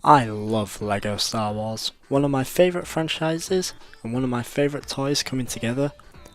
I love LEGO Star Wars, one of my favourite franchises and one of my favourite toys coming together.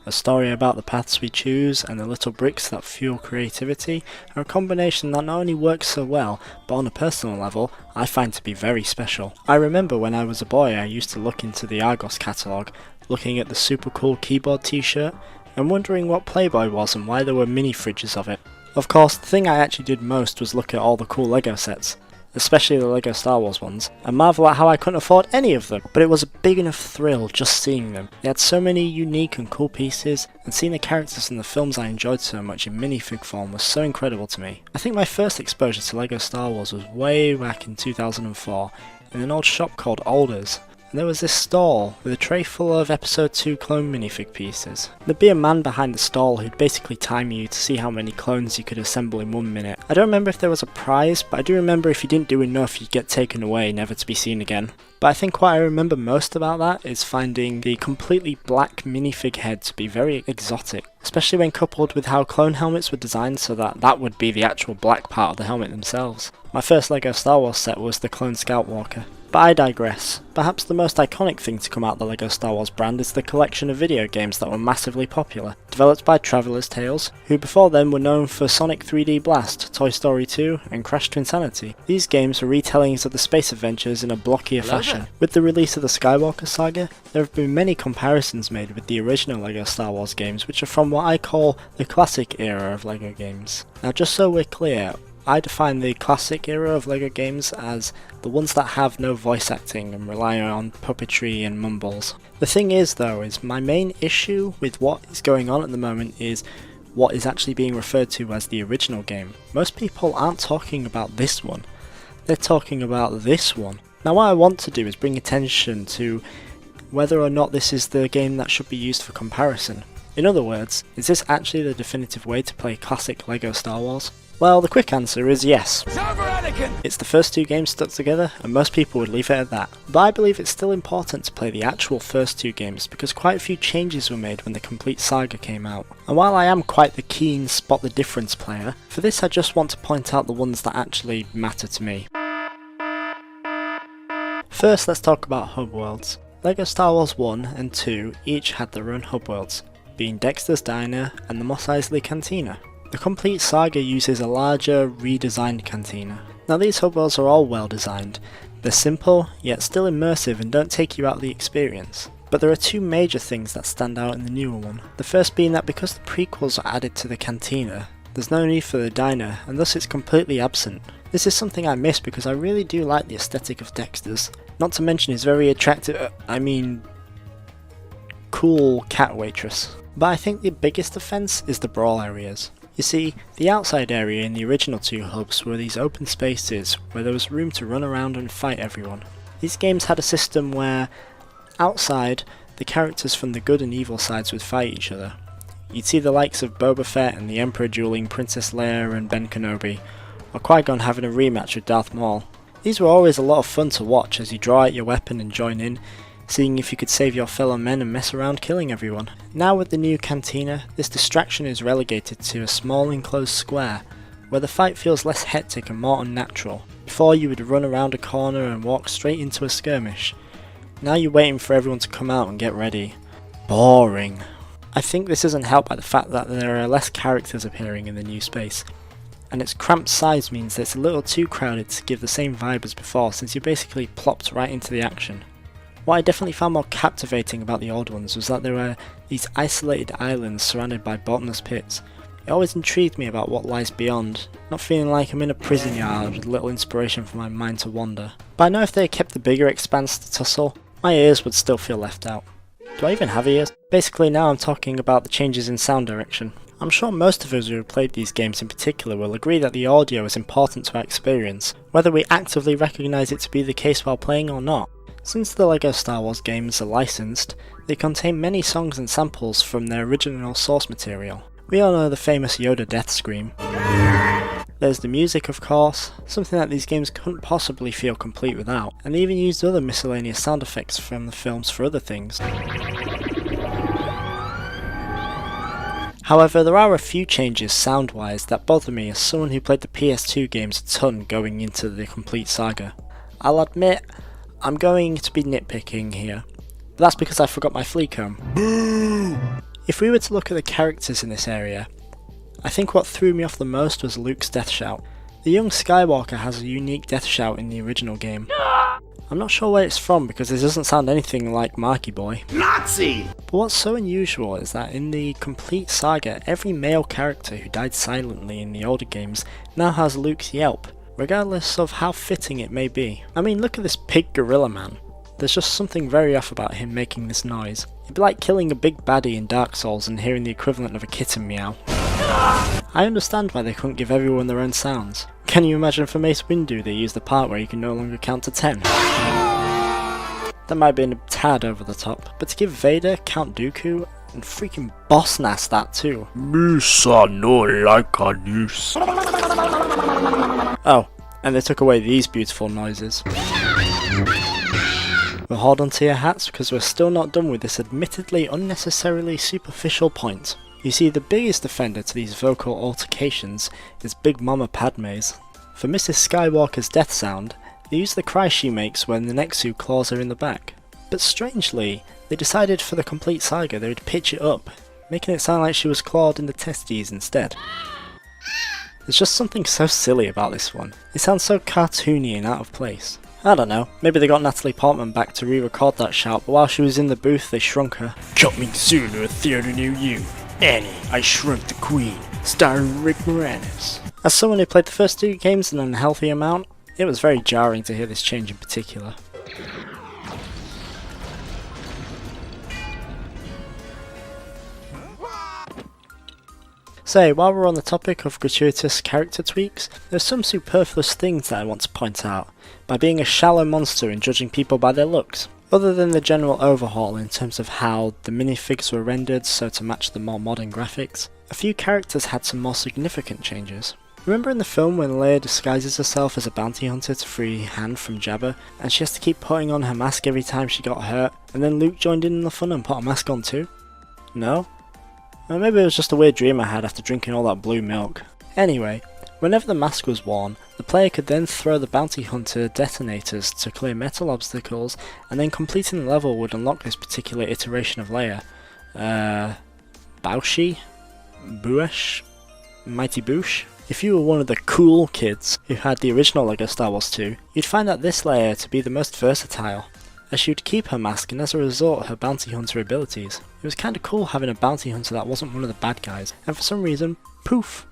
A story about the paths we choose and the little bricks that fuel creativity are a combination that not only works so well, but on a personal level, I find to be very special. I remember when I was a boy I used to look into the Argos catalogue, looking at the super cool keyboard t-shirt and wondering what Playboy was and why there were mini fridges of it. Of course, the thing I actually did most was look at all the cool LEGO sets, especially the LEGO Star Wars ones, and marvel at how I couldn't afford any of them, but it was a big enough thrill just seeing them. They had so many unique and cool pieces, and seeing the characters in the films I enjoyed so much in minifig form was so incredible to me. I think my first exposure to LEGO Star Wars was way back in 2004 in an old shop called Alders. And there was this stall with a tray full of episode 2 clone minifig pieces. There'd be a man behind the stall who'd basically time you to see how many clones you could assemble in 1 minute. I don't remember if there was a prize, but I do remember if you didn't do enough you'd get taken away, never to be seen again. But I think what I remember most about that is finding the completely black minifig head to be very exotic, especially when coupled with how clone helmets were designed so that would be the actual black part of the helmet themselves. My first LEGO Star Wars set was the clone Skywalker. But I digress. Perhaps the most iconic thing to come out of the LEGO Star Wars brand is the collection of video games that were massively popular, developed by Traveller's Tales, who before then were known for Sonic 3D Blast, Toy Story 2 and Crash to Insanity. These games were retellings of the space adventures in a blockier fashion. With the release of the Skywalker Saga, there have been many comparisons made with the original LEGO Star Wars games, which are from what I call the classic era of LEGO games. Now just so we're clear, I define the classic era of LEGO games as the ones that have no voice acting and rely on puppetry and mumbles. The thing is though, is my main issue with what is going on at the moment is what is actually being referred to as the original game. Most people aren't talking about this one, they're talking about this one. Now what I want to do is bring attention to whether or not this is the game that should be used for comparison. In other words, is this actually the definitive way to play classic LEGO Star Wars? Well, the quick answer is yes. It's the first 2 games stuck together, and most people would leave it at that. But I believe it's still important to play the actual first 2 games because quite a few changes were made when the complete saga came out. And while I am quite the keen spot the difference player, for this I just want to point out the ones that actually matter to me. First, let's talk about hub worlds. LEGO Star Wars 1 and 2 each had their own hub worlds, being Dexter's Diner and the Mos Eisley Cantina. The complete saga uses a larger, redesigned cantina. Now these hub worlds are all well designed. They're simple, yet still immersive and don't take you out of the experience. But there are 2 major things that stand out in the newer one. The first being that because the prequels are added to the cantina, there's no need for the diner, and thus it's completely absent. This is something I miss because I really do like the aesthetic of Dexter's. Not to mention his very attractive, cool cat waitress. But I think the biggest offence is the brawl areas. You see, the outside area in the original 2 hubs were these open spaces where there was room to run around and fight everyone. These games had a system where, outside, the characters from the good and evil sides would fight each other. You'd see the likes of Boba Fett and the Emperor dueling Princess Leia and Ben Kenobi, or Qui-Gon having a rematch with Darth Maul. These were always a lot of fun to watch as you draw out your weapon and join in, seeing if you could save your fellow men and mess around killing everyone. Now with the new cantina, this distraction is relegated to a small enclosed square, where the fight feels less hectic and more unnatural. Before you would run around a corner and walk straight into a skirmish. Now you're waiting for everyone to come out and get ready. Boring. I think this isn't helped by the fact that there are less characters appearing in the new space, and its cramped size means that it's a little too crowded to give the same vibe as before since you're basically plopped right into the action. What I definitely found more captivating about the old ones was that there were these isolated islands surrounded by bottomless pits. It always intrigued me about what lies beyond, not feeling like I'm in a prison yard with little inspiration for my mind to wander. But I know if they kept the bigger expanse to tussle, my ears would still feel left out. Do I even have ears? Basically now I'm talking about the changes in sound direction. I'm sure most of us who have played these games in particular will agree that the audio is important to our experience, whether we actively recognise it to be the case while playing or not. Since the LEGO Star Wars games are licensed, they contain many songs and samples from their original source material. We all know the famous Yoda death scream. There's the music of course, something that these games couldn't possibly feel complete without, and they even used other miscellaneous sound effects from the films for other things. However, there are a few changes sound-wise that bother me as someone who played the PS2 games a ton going into the complete saga. I'll admit, I'm going to be nitpicking here, but that's because I forgot my flea comb. Boo! If we were to look at the characters in this area, I think what threw me off the most was Luke's death shout. The young Skywalker has a unique death shout in the original game. I'm not sure where it's from because it doesn't sound anything like Marky Boy. Nazi! But what's so unusual is that in the complete saga, every male character who died silently in the older games now has Luke's yelp, regardless of how fitting it may be. I mean, look at this pig gorilla man. There's just something very off about him making this noise. It'd be like killing a big baddie in Dark Souls and hearing the equivalent of a kitten meow. I understand why they couldn't give everyone their own sounds. Can you imagine for Mace Windu they used the part where you can no longer count to 10? That might have been a tad over the top, but to give Vader, Count Dooku, and freaking Boss Nass that too. Misa no like a noose. Oh, and they took away these beautiful noises. But hold on to your hats because we're still not done with this admittedly unnecessarily superficial point. You see, the biggest offender to these vocal altercations is Big Mama Padme's. For Mrs. Skywalker's death sound, they use the cry she makes when the Nexu claws her in the back. But strangely, they decided for the complete saga they would pitch it up, making it sound like she was clawed in the testes instead. There's just something so silly about this one. It sounds so cartoony and out of place. I don't know, maybe they got Natalie Portman back to re-record that shout, but while she was in the booth they shrunk her. Coming soon to a theatre near you. Annie, I Shrunk the Queen, starring Rick Moranis. As someone who played the first two games an unhealthy amount, it was very jarring to hear this change in particular. So, while we're on the topic of gratuitous character tweaks, there's some superfluous things that I want to point out, by being a shallow monster and judging people by their looks. Other than the general overhaul in terms of how the minifigs were rendered so to match the more modern graphics, a few characters had some more significant changes. Remember in the film when Leia disguises herself as a bounty hunter to free Han from Jabba, and she has to keep putting on her mask every time she got hurt, and then Luke joined in the fun and put a mask on too? No? Or maybe it was just a weird dream I had after drinking all that blue milk. Anyway, whenever the mask was worn, the player could then throw the bounty hunter detonators to clear metal obstacles, and then completing the level would unlock this particular iteration of Leia. Baushi? Buesh? Mighty Boosh? If you were one of the cool kids who had the original LEGO Star Wars 2, you'd find out this Leia to be the most versatile, as she would keep her mask and as a result her bounty hunter abilities. It was kinda cool having a bounty hunter that wasn't one of the bad guys, and for some reason, poof!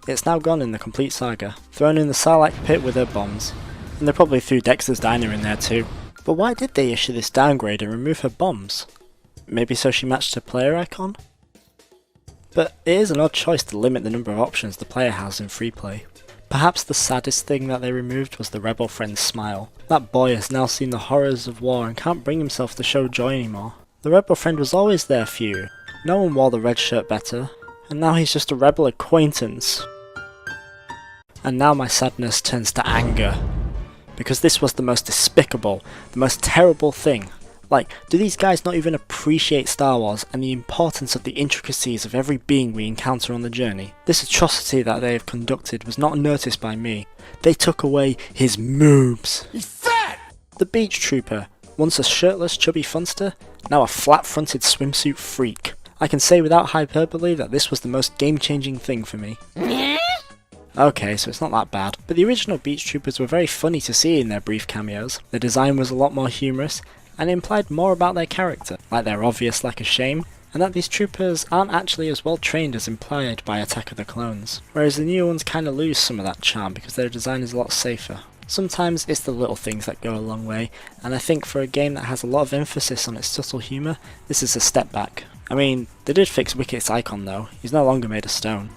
It's now gone in the complete saga, thrown in the Sarlacc pit with her bombs. And they probably threw Dexter's Diner in there too. But why did they issue this downgrade and remove her bombs? Maybe so she matched her player icon? But it is an odd choice to limit the number of options the player has in free play. Perhaps the saddest thing that they removed was the rebel friend's smile. That boy has now seen the horrors of war and can't bring himself to show joy anymore. The rebel friend was always there for you. No one wore the red shirt better. And now he's just a rebel acquaintance. And now my sadness turns to anger. Because this was the most despicable, the most terrible thing. Like, do these guys not even appreciate Star Wars and the importance of the intricacies of every being we encounter on the journey? This atrocity that they have conducted was not noticed by me. They took away his moobs. He's fat! The beach trooper, once a shirtless chubby funster, now a flat-fronted swimsuit freak. I can say without hyperbole that this was the most game-changing thing for me. Okay, so it's not that bad, but the original Beach Troopers were very funny to see in their brief cameos. The design was a lot more humorous, and implied more about their character, like their obvious lack of shame, and that these troopers aren't actually as well trained as implied by Attack of the Clones, whereas the new ones kinda lose some of that charm because their design is a lot safer. Sometimes it's the little things that go a long way, and I think for a game that has a lot of emphasis on its subtle humour, this is a step back. I mean, they did fix Wicket's icon though, he's no longer made of stone.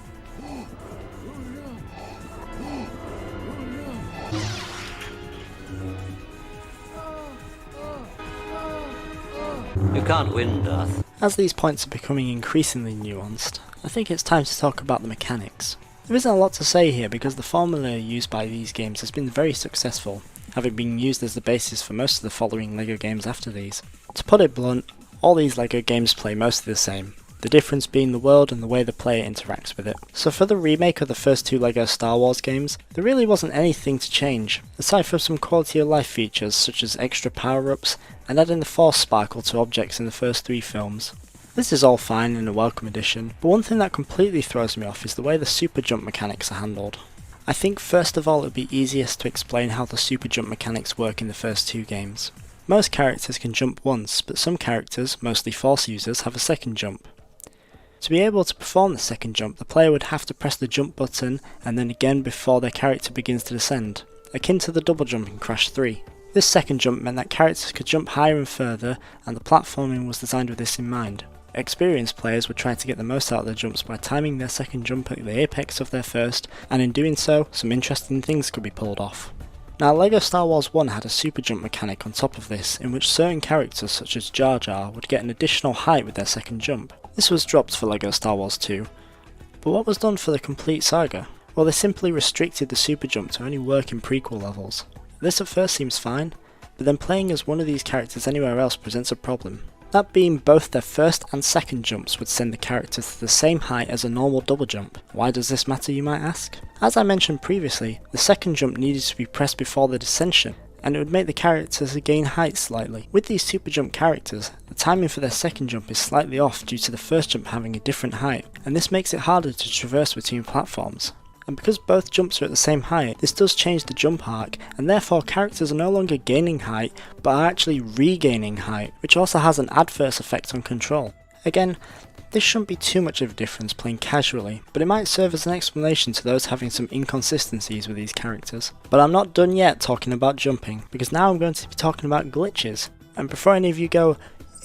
You can't win, Darth. As these points are becoming increasingly nuanced, I think it's time to talk about the mechanics. There isn't a lot to say here because the formula used by these games has been very successful, having been used as the basis for most of the following LEGO games after these. To put it blunt, all these LEGO games play mostly the same. the difference being the world and the way the player interacts with it. So for the remake of the first two LEGO Star Wars games, there really wasn't anything to change, aside from some quality of life features such as extra power-ups and adding the Force sparkle to objects in the first three films. This is all fine and a welcome addition, but one thing that completely throws me off is the way the super jump mechanics are handled. I think first of all it would be easiest to explain how the super jump mechanics work in the first two games. Most characters can jump once, but some characters, mostly Force users, have a second jump. To be able to perform the second jump, the player would have to press the jump button and then again before their character begins to descend, akin to the double jump in Crash 3. This second jump meant that characters could jump higher and further, and the platforming was designed with this in mind. Experienced players would try to get the most out of their jumps by timing their second jump at the apex of their first, and in doing so, some interesting things could be pulled off. Now LEGO Star Wars 1 had a super jump mechanic on top of this, in which certain characters such as Jar Jar would get an additional height with their second jump. This was dropped for LEGO Star Wars 2, but what was done for the complete saga? Well, they simply restricted the super jump to only work in prequel levels. This at first seems fine, but then playing as one of these characters anywhere else presents a problem. That being both their first and second jumps would send the characters to the same height as a normal double jump. Why does this matter, you might ask? As I mentioned previously, the second jump needed to be pressed before the descension, and it would make the characters gain height slightly. With these super jump characters, the timing for their second jump is slightly off due to the first jump having a different height, and this makes it harder to traverse between platforms. And because both jumps are at the same height, this does change the jump arc, and therefore characters are no longer gaining height, but are actually regaining height, which also has an adverse effect on control. Again, this shouldn't be too much of a difference playing casually, but it might serve as an explanation to those having some inconsistencies with these characters. But I'm not done yet talking about jumping, because now I'm going to be talking about glitches. And before any of you go,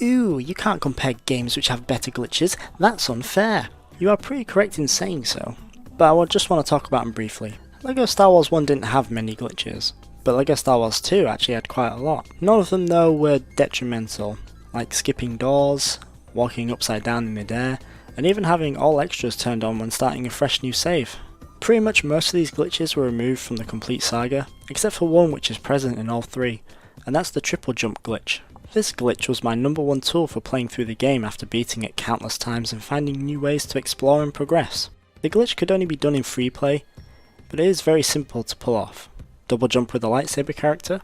"Ooh, you can't compare games which have better glitches, that's unfair," you are pretty correct in saying so. But I just want to talk about them briefly. LEGO Star Wars 1 didn't have many glitches, but LEGO Star Wars 2 actually had quite a lot. None of them though were detrimental, like skipping doors, walking upside down in midair, and even having all extras turned on when starting a fresh new save. Pretty much most of these glitches were removed from the complete saga, except for one which is present in all three, and that's the triple jump glitch. This glitch was my number one tool for playing through the game after beating it countless times and finding new ways to explore and progress. The glitch could only be done in free play, but it is very simple to pull off. Double jump with the lightsaber character,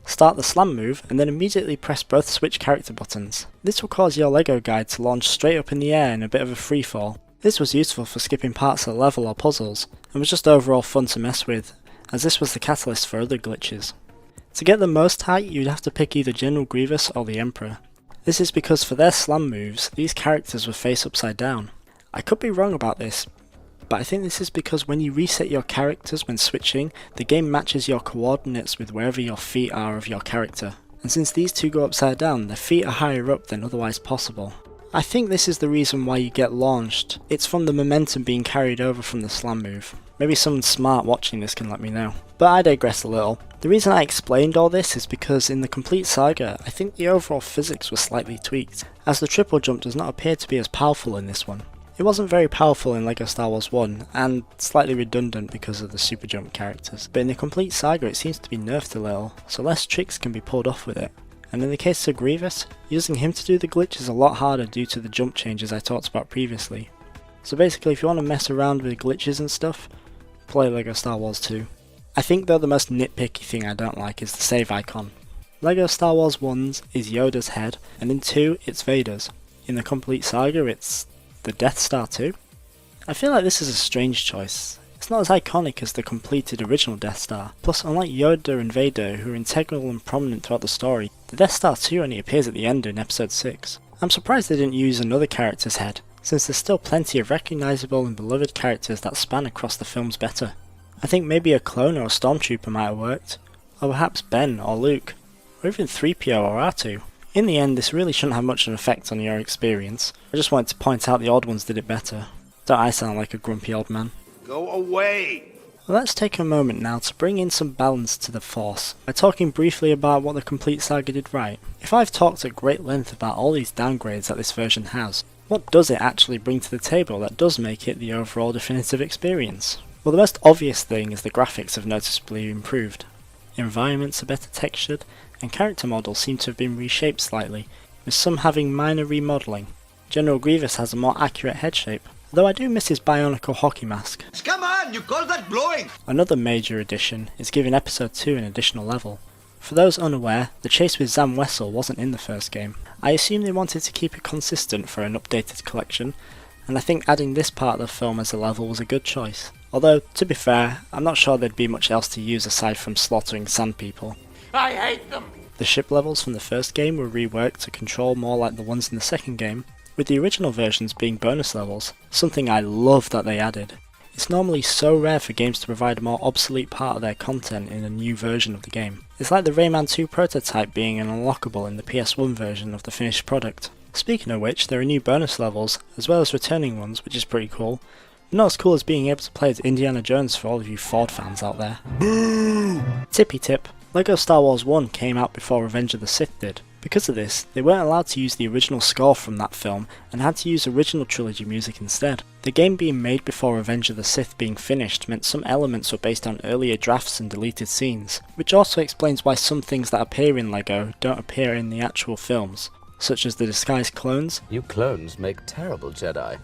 start the slam move, and then immediately press both switch character buttons. This will cause your LEGO guide to launch straight up in the air in a bit of a free fall. This was useful for skipping parts of the level or puzzles, and was just overall fun to mess with, as this was the catalyst for other glitches. To get the most height, you'd have to pick either General Grievous or the Emperor. This is because for their slam moves, these characters were face upside down. I could be wrong about this, but I think this is because when you reset your characters when switching, the game matches your coordinates with wherever your feet are of your character. And since these two go upside down, their feet are higher up than otherwise possible. I think this is the reason why you get launched. It's from the momentum being carried over from the slam move. Maybe someone smart watching this can let me know. But I digress a little. The reason I explained all this is because in the complete saga, I think the overall physics was slightly tweaked, as the triple jump does not appear to be as powerful in this one. It wasn't very powerful in LEGO Star Wars 1, and slightly redundant because of the super jump characters, but in the complete saga it seems to be nerfed a little, so less tricks can be pulled off with it. And in the case of Grievous, using him to do the glitch is a lot harder due to the jump changes I talked about previously. So basically if you want to mess around with glitches and stuff, play LEGO Star Wars 2. I think though the most nitpicky thing I don't like is the save icon. LEGO Star Wars 1's is Yoda's head, and in 2 it's Vader's. In the complete saga it's the Death Star too? I feel like this is a strange choice. It's not as iconic as the completed original Death Star. Plus, unlike Yoda and Vader, who are integral and prominent throughout the story, the Death Star 2 only appears at the end in Episode 6. I'm surprised they didn't use another character's head, since there's still plenty of recognisable and beloved characters that span across the films better. I think maybe a clone or a stormtrooper might have worked, or perhaps Ben or Luke, or even 3PO or R2. In the end, this really shouldn't have much of an effect on your experience. I just wanted to point out the odd ones did it better. Don't I sound like a grumpy old man? Go away! Let's take a moment now to bring in some balance to the Force, by talking briefly about what the complete saga did right. If I've talked at great length about all these downgrades that this version has, what does it actually bring to the table that does make it the overall definitive experience? Well, the most obvious thing is the graphics have noticeably improved. Environments are better textured, and character models seem to have been reshaped slightly, with some having minor remodelling. General Grievous has a more accurate head shape, though I do miss his bionicle hockey mask. Come on, you call that blowing? Another major addition is giving Episode 2 an additional level. For those unaware, the chase with Zam Wessel wasn't in the first game. I assume they wanted to keep it consistent for an updated collection, and I think adding this part of the film as a level was a good choice. Although, to be fair, I'm not sure there'd be much else to use aside from slaughtering sand people. I hate them. The ship levels from the first game were reworked to control more like the ones in the second game, with the original versions being bonus levels, something I love that they added. It's normally so rare for games to provide a more obsolete part of their content in a new version of the game. It's like the Rayman 2 prototype being an unlockable in the PS1 version of the finished product. Speaking of which, there are new bonus levels, as well as returning ones, which is pretty cool. Not as cool as being able to play as Indiana Jones for all of you Ford fans out there. Boo! Tippy tip. LEGO Star Wars 1 came out before Revenge of the Sith did. Because of this, they weren't allowed to use the original score from that film and had to use original trilogy music instead. The game being made before Revenge of the Sith being finished meant some elements were based on earlier drafts and deleted scenes, which also explains why some things that appear in LEGO don't appear in the actual films, such as the disguised clones. You clones make terrible Jedi.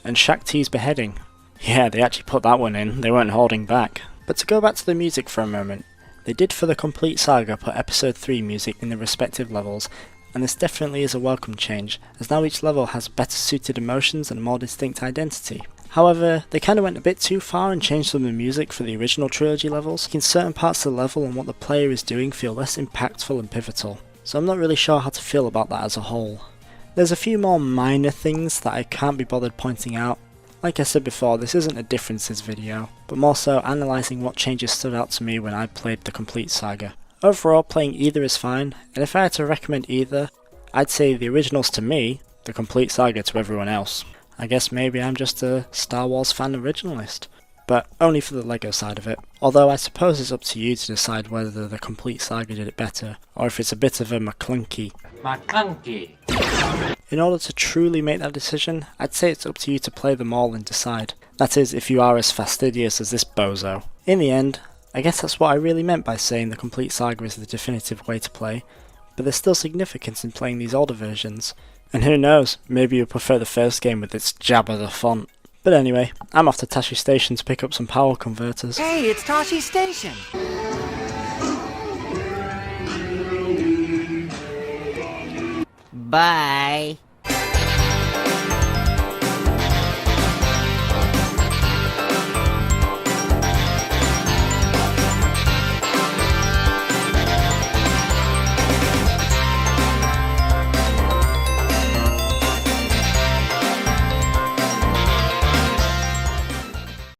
And Shaak Ti's beheading. Yeah, they actually put that one in, they weren't holding back. But to go back to the music for a moment, they did for the complete saga put Episode 3 music in the respective levels, and this definitely is a welcome change, as now each level has better suited emotions and a more distinct identity. However, they kinda went a bit too far and changed some of the music for the original trilogy levels, making certain parts of the level and what the player is doing feel less impactful and pivotal. So I'm not really sure how to feel about that as a whole. There's a few more minor things that I can't be bothered pointing out. Like I said before, this isn't a differences video, but more so analysing what changes stood out to me when I played the complete saga. Overall, playing either is fine, and if I had to recommend either, I'd say the originals to me, the complete saga to everyone else. I guess maybe I'm just a Star Wars fan originalist, but only for the LEGO side of it. Although I suppose it's up to you to decide whether the complete saga did it better, or if it's a bit of a McClunky. In order to truly make that decision, I'd say it's up to you to play them all and decide. That is, if you are as fastidious as this bozo. In the end, I guess that's what I really meant by saying the complete saga is the definitive way to play, but there's still significance in playing these older versions. And who knows, maybe you'll prefer the first game with its Jabba the font. But anyway, I'm off to Tashi Station to pick up some power converters. Hey, it's Tashi Station! Bye.